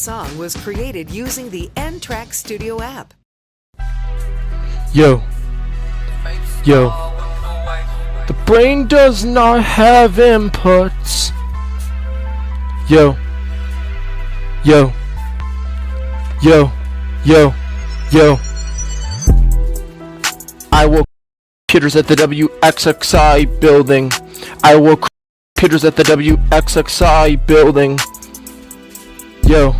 song was created using the N-Track Studio app. Yo. The brain does not have inputs. Yo. I will computers at the WXXI building. I will computers at the WXXI building. Yo.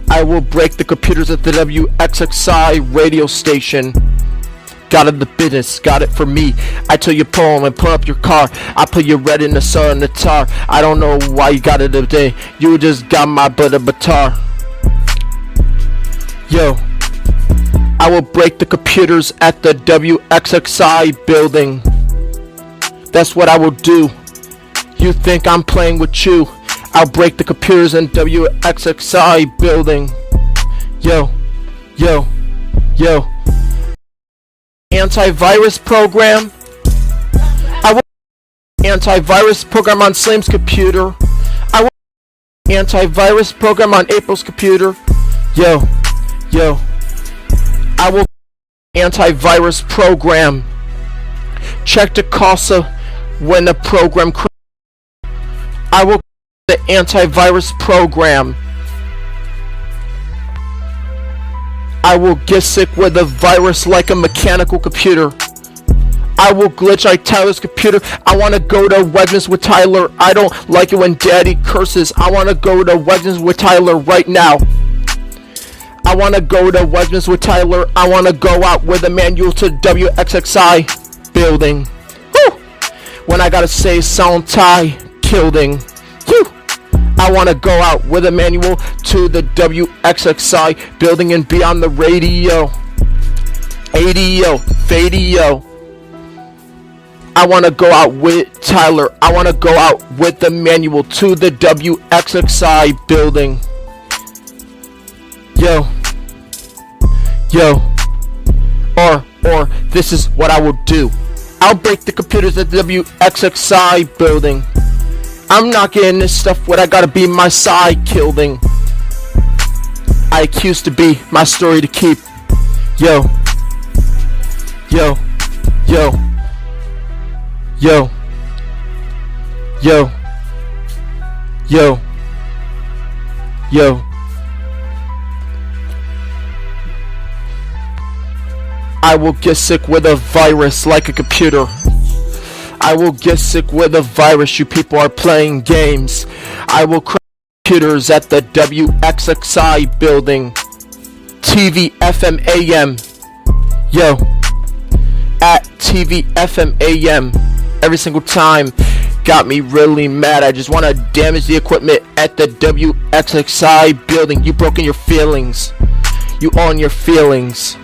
I will break the computers at the WXXI radio station. Got it the business, got it for me. I tell you pull home and pull up your car. I put you red in the sun and the tar. I don't know why you got it today. You just got my butt a batar. Yo. I will break the computers at the WXXI building. That's what I will do. You think I'm playing with you? I'll break the computers in WXXI building. Yo. Antivirus program. I will antivirus program on Slim's computer. I will antivirus program on April's computer. Yo. I will antivirus program. Check the CASA when the program crashes. I will the antivirus program. I will get sick with a virus like a mechanical computer. I will glitch like Tyler's computer. I wanna go to Wegmans with Tyler. I don't like it when Daddy curses. I wanna go to Wegmans with Tyler right now. I wanna go to Wegmans with Tyler. I wanna go out with a manual to WXXI building. Woo! When I gotta say sound tie kilding. Woo! I wanna go out with a manual to the WXXI building and be on the radio. ADO, Fadio. I wanna go out with Tyler. I wanna go out with the manual to the WXXI building. Yo. Or this is what I will do. I'll break the computers at the WXXI building. I'm not getting this stuff when I gotta be my side kilding. I accuse to be my story to keep. Yo. I will get sick with a virus like a computer. I will get sick with a virus. You people are playing games. I will crash computers at the WXXI building. TV FM AM. Yo. At TV FM AM. Every single time. Got me really mad. I just want to damage the equipment at the WXXI building. You broken your feelings. You own your feelings.